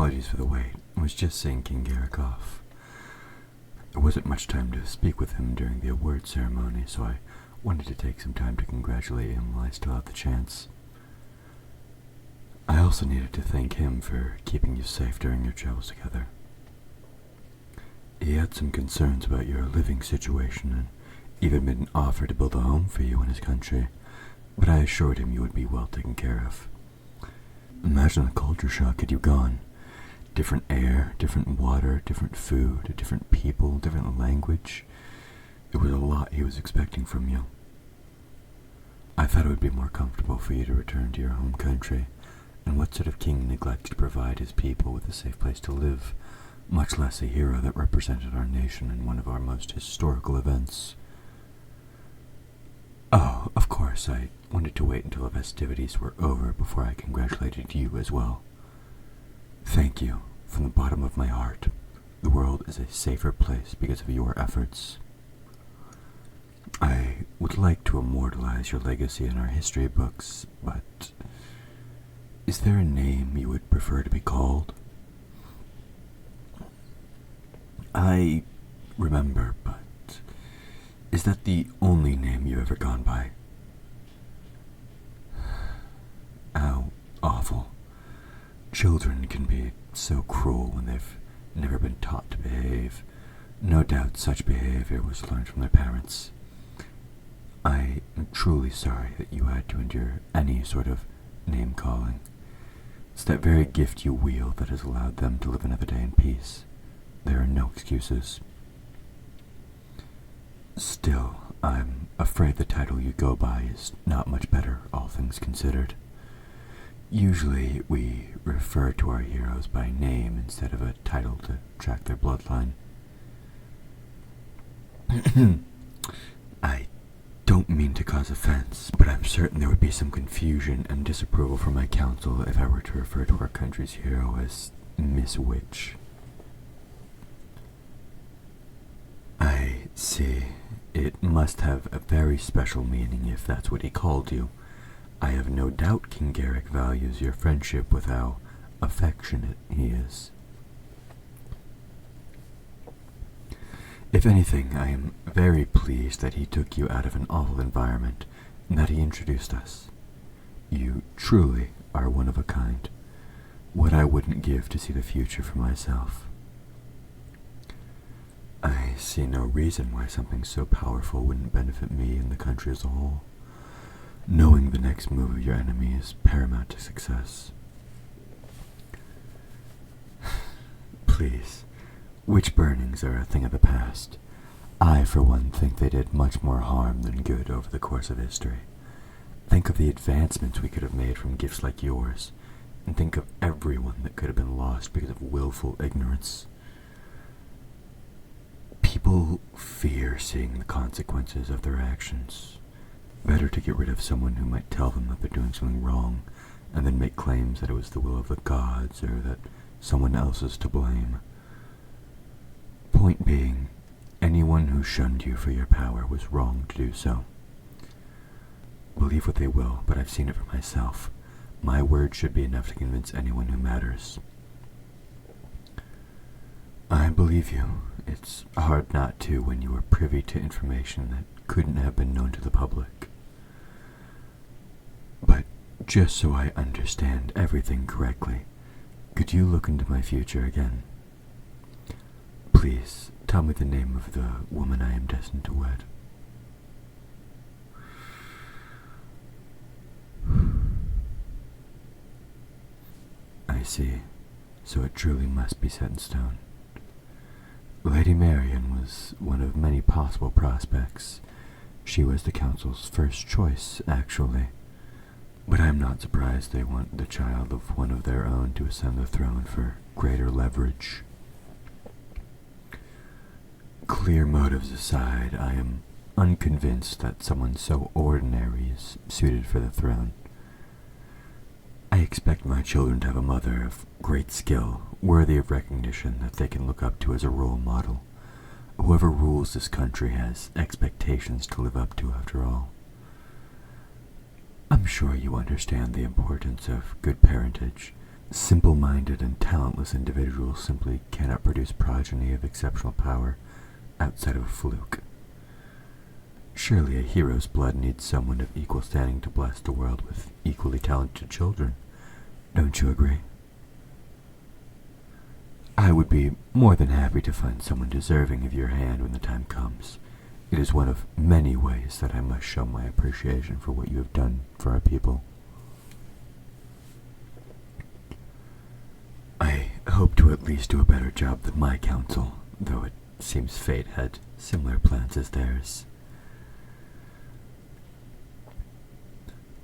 Apologies for the wait. I was just seeing King Garrick off. There wasn't much time to speak with him during the award ceremony, so I wanted to take some time to congratulate him while I still had the chance. I also needed to thank him for keeping you safe during your travels together. He had some concerns about your living situation and even made an offer to build a home for you in his country, but I assured him you would be well taken care of. Imagine the culture shock had you gone. Different air, different water, different food, different people, different language. It was a lot he was expecting from you. I thought it would be more comfortable for you to return to your home country, and what sort of king neglects to provide his people with a safe place to live, much less a hero that represented our nation in one of our most historical events? Oh, of course, I wanted to wait until the festivities were over before I congratulated you as well. Thank you, from the bottom of my heart. The world is a safer place because of your efforts. I would like to immortalize your legacy in our history books, but is there a name you would prefer to be called? I remember, but is that the only name you've ever gone by? How awful. Children can be so cruel when they've never been taught to behave. No doubt such behavior was learned from their parents. I am truly sorry that you had to endure any sort of name-calling. It's that very gift you wield that has allowed them to live another day in peace. There are no excuses. Still, I'm afraid the title you go by is not much better, all things considered. Usually, we refer to our heroes by name instead of a title to track their bloodline. I don't mean to cause offense, but I'm certain there would be some confusion and disapproval from my council if I were to refer to our country's hero as Miss Witch. I see. It must have a very special meaning if that's what he called you. I have no doubt King Garrick values your friendship with how affectionate he is. If anything, I am very pleased that he took you out of an awful environment and that he introduced us. You truly are one of a kind. What I wouldn't give to see the future for myself. I see no reason why something so powerful wouldn't benefit me and the country as a whole. Knowing the next move of your enemy is paramount to success. Please, witch burnings are a thing of the past. I, for one, think they did much more harm than good over the course of history. Think of the advancements we could have made from gifts like yours, and think of everyone that could have been lost because of willful ignorance. People fear seeing the consequences of their actions. Better to get rid of someone who might tell them that they're doing something wrong, and then make claims that it was the will of the gods or that someone else is to blame. Point being, anyone who shunned you for your power was wrong to do so. Believe what they will, but I've seen it for myself. My word should be enough to convince anyone who matters. I believe you. It's hard not to when you are privy to information that couldn't have been known to the public. But just so I understand everything correctly, could you look into my future again? Please, tell me the name of the woman I am destined to wed. I see. So it truly must be set in stone. Lady Marian was one of many possible prospects. She was the council's first choice, actually. But I'm not surprised they want the child of one of their own to ascend the throne for greater leverage. Clear motives aside, I am unconvinced that someone so ordinary is suited for the throne. I expect my children to have a mother of great skill, worthy of recognition that they can look up to as a role model. Whoever rules this country has expectations to live up to, after all. I'm sure you understand the importance of good parentage, Simple-minded and talentless individuals simply cannot produce progeny of exceptional power outside of a fluke. Surely a hero's blood needs someone of equal standing to bless the world with equally talented children. Don't you agree? I would be more than happy to find someone deserving of your hand when the time comes. It is one of many ways that I must show my appreciation for what you have done for our people. I hope to at least do a better job than my council, though it seems fate had similar plans as theirs.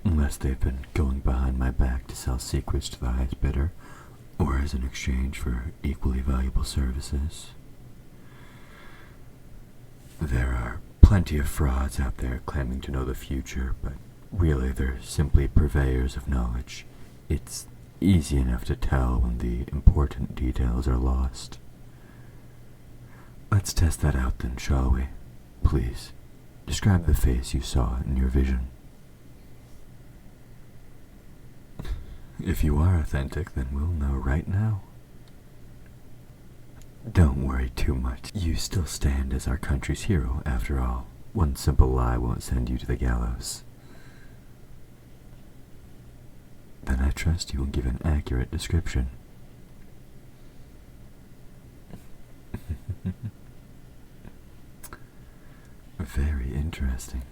Unless they've been going behind my back to sell secrets to the highest bidder, or as an exchange for equally valuable services. There are plenty of frauds out there claiming to know the future, but really they're simply purveyors of knowledge. It's easy enough to tell when the important details are lost. Let's test that out then, shall we? Please, describe the face you saw in your vision. If you are authentic, then we'll know right now. Don't worry too much. You still stand as our country's hero, after all. One simple lie won't send you to the gallows. Then I trust you will give an accurate description. Very interesting.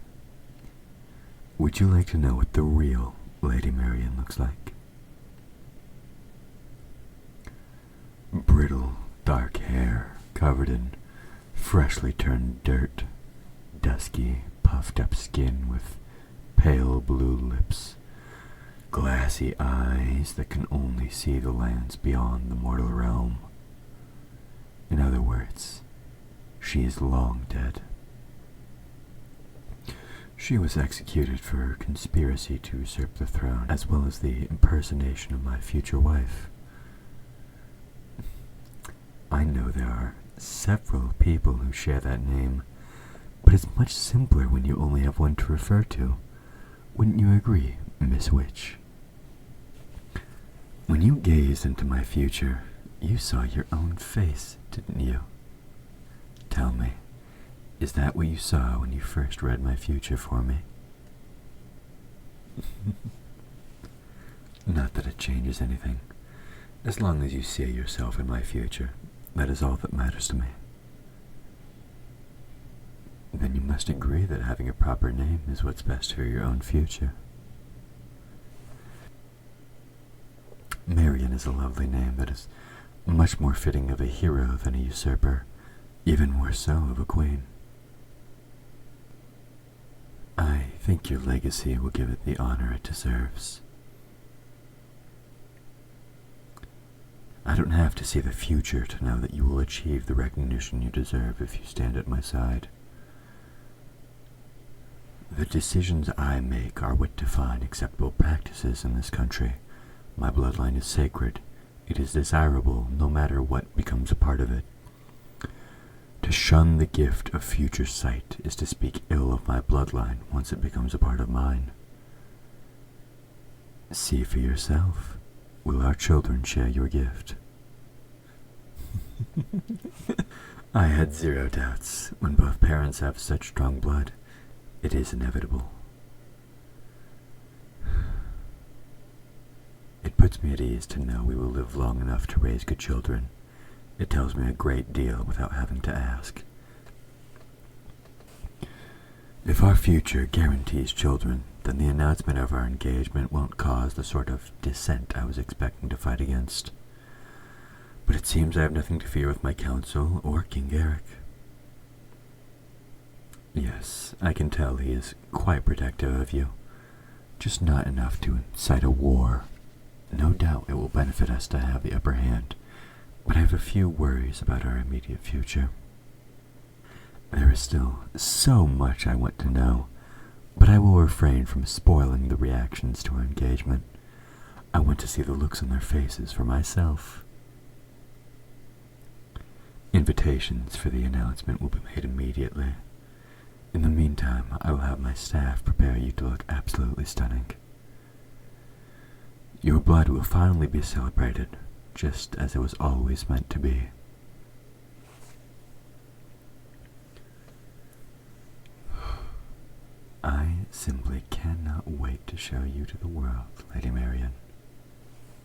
Would you like to know what the real Lady Marian looks like? Brittle, dark hair covered in freshly turned dirt, dusky, puffed up skin with pale blue lips, glassy eyes that can only see the lands beyond the mortal realm. In other words, she is long dead. She was executed for conspiracy to usurp the throne, as well as the impersonation of my future wife. I know there are several people who share that name, but it's much simpler when you only have one to refer to. Wouldn't you agree, Miss Witch? When you gazed into my future, you saw your own face, didn't you? Tell me, is that what you saw when you first read my future for me? Not that it changes anything. As long as you see yourself in my future, that is all that matters to me. Then you must agree that having a proper name is what's best for your own future. Marian is a lovely name that is much more fitting of a hero than a usurper, even more so of a queen. I think your legacy will give it the honor it deserves. I don't have to see the future to know that you will achieve the recognition you deserve if you stand at my side. The decisions I make are what define acceptable practices in this country. My bloodline is sacred. It is desirable no matter what becomes a part of it. To shun the gift of future sight is to speak ill of my bloodline once it becomes a part of mine. See for yourself. Will our children share your gift? I had zero doubts. When both parents have such strong blood, it is inevitable. It puts me at ease to know we will live long enough to raise good children. It tells me a great deal without having to ask. If our future guarantees children, then the announcement of our engagement won't cause the sort of dissent I was expecting to fight against. But it seems I have nothing to fear with my council or King Eric. Yes, I can tell he is quite protective of you, just not enough to incite a war. No doubt it will benefit us to have the upper hand, but I have a few worries about our immediate future. There is still so much I want to know, but I will refrain from spoiling the reactions to our engagement. I want to see the looks on their faces for myself. Invitations for the announcement will be made immediately. In the meantime, I will have my staff prepare you to look absolutely stunning. Your blood will finally be celebrated, just as it was always meant to be. I simply cannot wait to show you to the world, Lady Marian.